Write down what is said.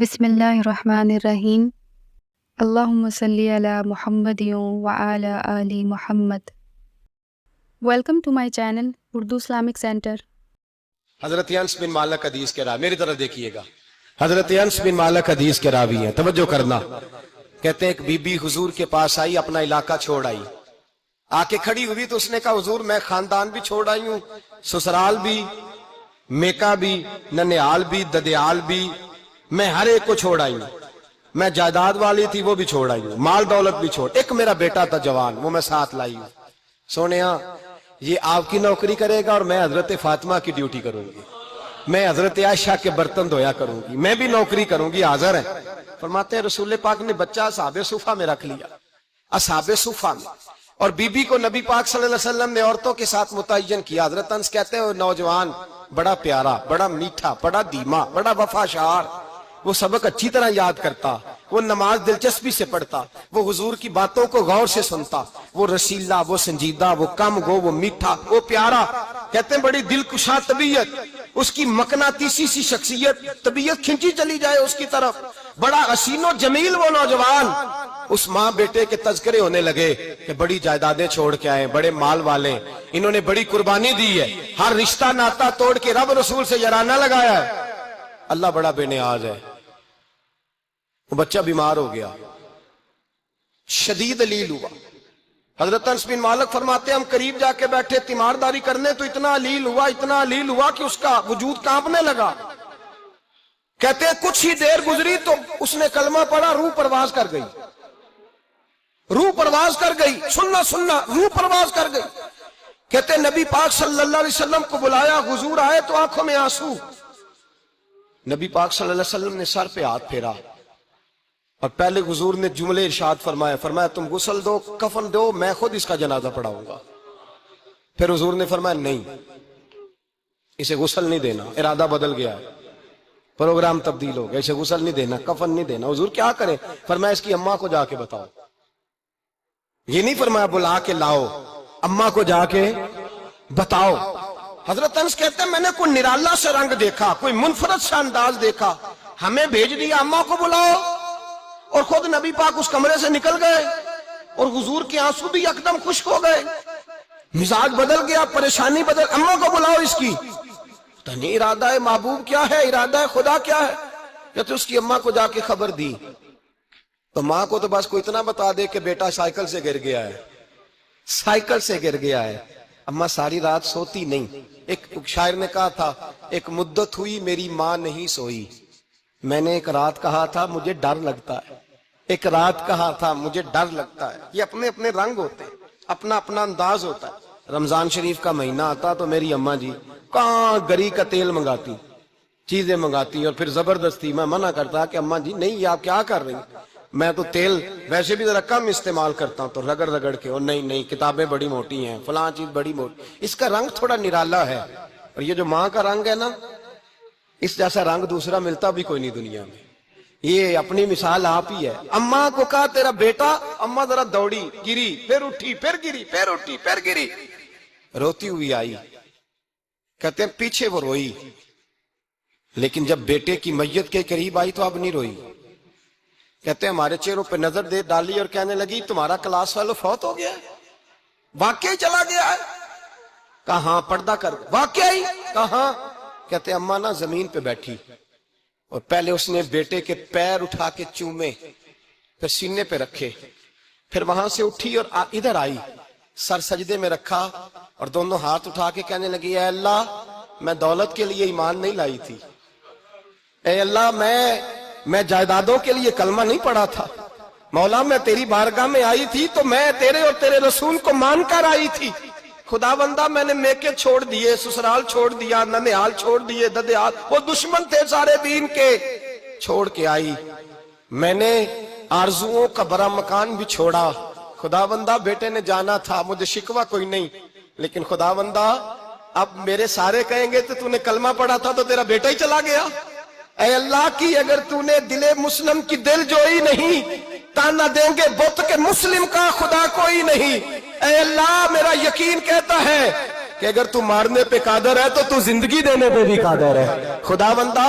بسم اللہ الرحمن الرحیم۔ اللہم صلی علی محمد وعلی آل محمد۔ Welcome to my channel Urdu Islamic centre. حضرت انس بن مالک حدیث کے راوی، میری طرف دیکھیے گا، حضرت انس بن مالک حدیث کے راوی ہیں، توجہ کرنا۔ کہتے ہیں ایک بی بی حضور کے پاس آئی، اپنا علاقہ چھوڑ آئی، آ کے کھڑی ہوئی تو اس نے کہا حضور میں خاندان بھی چھوڑ آئی ہوں، سسرال بھی، میکا بھی، ننیال بھی، ددیال بھی، میں ہر ایک کو چھوڑ آئی ہوں، میں جائیداد والی تھی وہ بھی چھوڑ آئی ہوں، مال دولت بھی چھوڑ، ایک میرا بیٹا تھا جوان وہ میں ساتھ لائی ہوں۔ سونیا یہ آپ کی نوکری کرے گا اور میں حضرت فاطمہ کی ڈیوٹی کروں گی، میں حضرت عائشہ کے برتن دھویا کروں گی، میں بھی نوکری کروں گی، حاضر ہے۔ فرماتے ہیں رسول پاک نے بچہ اصحاب صفہ میں رکھ لیا، اصحاب صفہ میں، اور بی بی کو نبی پاک صلی اللہ علیہ وسلم نے عورتوں کے ساتھ متعین کیا۔ حضرت انس کہتے ہیں وہ نوجوان بڑا پیارا، بڑا میٹھا، بڑا دھیما، بڑا وفاشار، وہ سبق اچھی طرح یاد کرتا، وہ نماز دلچسپی سے پڑھتا، وہ حضور کی باتوں کو غور سے سنتا، وہ رسیلا، وہ سنجیدہ، وہ کم گو، وہ میٹھا، وہ پیارا۔ کہتے ہیں بڑی دلکشا طبیعت، اس کی مقناطیسی سی شخصیت، طبیعت کھنچی چلی جائے اس کی طرف، بڑا حسین و جمیل وہ نوجوان۔ اس ماں بیٹے کے تذکرے ہونے لگے کہ بڑی جائیدادیں چھوڑ کے آئے، بڑے مال والے، انہوں نے بڑی قربانی دی ہے، ہر رشتہ ناتا توڑ کے رب رسول سے یارانہ لگایا ہے، اللہ بڑا بے نیاز ہے۔ وہ بچہ بیمار ہو گیا، شدید علیل ہوا۔ حضرت انس بن مالک فرماتے ہیں ہم قریب جا کے بیٹھے تیمارداری کرنے تو اتنا علیل ہوا کہ اس کا وجود کانپنے لگا۔ کہتے ہیں کچھ ہی دیر گزری تو اس نے کلمہ پڑھا، روح پرواز کر گئی، روح پرواز کر گئی، سننا روح پرواز کر گئی۔ کہتے ہیں نبی پاک صلی اللہ علیہ وسلم کو بلایا، حضور آئے تو آنکھوں میں آنسو۔ نبی پاک صلی اللہ علیہ وسلم نے سر پہ ہاتھ پھیرا اور پہلے حضور نے جملے ارشاد فرمایا تم غسل دو، کفن دو، میں خود اس کا جنازہ پڑھاؤں گا۔ پھر حضور نے فرمایا نہیں، اسے غسل نہیں دینا، ارادہ بدل گیا ہے، پروگرام تبدیل ہو گیا، اسے غسل نہیں دینا، کفن نہیں دینا۔ حضور کیا کریں؟ فرمایا اس کی اماں کو جا کے بتاؤ۔ یہ نہیں فرمایا بلا کے لاؤ، اماں کو جا کے بتاؤ۔ حضرت انس کہتے ہیں میں نے کوئی نرالا سے رنگ دیکھا، کوئی منفرد سا انداز دیکھا، ہمیں بھیج دیا اماں کو بلاؤ، اور خود نبی پاک اس کمرے سے نکل گئے اور حضور کے آنسو بھی یکدم خشک ہو گئے، مزاج بدل گیا، پریشانی بدل، اماں کو بلاؤ اس کی۔ پتہ نہیں ارادہ ہے محبوب کیا ہے، ارادہ ہے خدا کیا ہے۔ کہتے اس کی اماں کو جا کے خبر دی تو ماں کو تو بس کوئی اتنا بتا دے کہ بیٹا سائیکل سے گر گیا ہے، سائیکل سے گر گیا ہے۔ اماں ساری رات سوتی نہیں۔ ایک شاعر نے کہا تھا ایک مدت ہوئی میری ماں نہیں سوئی، میں نے ایک رات کہا تھا مجھے ڈر لگتا ہے، ایک رات کہا تھا مجھے ڈر لگتا ہے۔ یہ اپنے اپنے رنگ ہوتے ہیں، اپنا اپنا انداز ہوتا ہے۔ رمضان شریف کا مہینہ آتا تو میری اماں جی کہاں گری کا تیل منگاتی، چیزیں منگاتی، اور پھر زبردستی میں منع کرتا کہ اماں جی نہیں یہ آپ کیا کر رہی ہیں، میں تو تیل ویسے بھی ذرا کم استعمال کرتا ہوں، تو رگڑ رگڑ کے، اور نہیں کتابیں بڑی موٹی ہیں، فلاں چیز بڑی موٹی، اس کا رنگ تھوڑا نرالا ہے۔ اور یہ جو ماں کا رنگ ہے نا، اس جیسا رنگ دوسرا ملتا بھی کوئی نہیں دنیا میں۔ یہ اپنی مثال آپ ہی ہے۔ اماں کو کہا تیرا بیٹا، اماں ذرا دوڑی، گری، پھر اٹھی، پھر گری، پھر اٹھی، پھر گری، روتی ہوئی آئی۔ کہتے ہیں پیچھے وہ روئی، لیکن جب بیٹے کی میت کے قریب آئی تو اب نہیں روئی۔ کہتے ہیں ہمارے چہروں پہ نظر دے ڈالی اور کہنے لگی تمہارا کلاس فیلو فوت ہو گیا ہے، واقعی چلا گیا ہے؟ کہاں پردہ کر، واقعی کہاں؟ کہتے ہیں اماں نا زمین پہ بیٹھی اور پہلے اس نے بیٹے کے پیر اٹھا کے چومے، پھر سینے پہ رکھے، پھر وہاں سے اٹھی اور ادھر آئی، سر سجدے میں رکھا اور دونوں ہاتھ اٹھا کے کہنے لگی اے اللہ میں دولت کے لیے ایمان نہیں لائی تھی، اے اللہ میں جائیدادوں کے لیے کلمہ نہیں پڑھا تھا، مولا میں تیری بارگاہ میں آئی تھی تو میں تیرے اور تیرے رسول کو مان کر آئی تھی، خدا بندہ میں نے میکے چھوڑ دیے، سسرال چھوڑ دیا، ننیال چھوڑ دیے، ددیال، وہ دشمن تھے سارے دین کے، چھوڑ کے آئی، میں نے آرزوؤں کا بڑا مکان بھی چھوڑا، خدا بندہ بیٹے نے جانا تھا، مجھے شکوہ کوئی نہیں، لیکن خدا بندہ اب میرے سارے کہیں گے تو نے کلمہ پڑھا تھا تو تیرا بیٹا ہی چلا گیا۔ اے اللہ کی اگر تو نے دل مسلم کی دل جوئی نہیں، تانا دیں گے بت کے مسلم کا خدا کوئی نہیں۔ اے اللہ میرا یقین کہتا ہے کہ اگر تو مارنے پہ قادر ہے تو تو زندگی دینے پہ بھی قادر ہے۔ خدا بندہ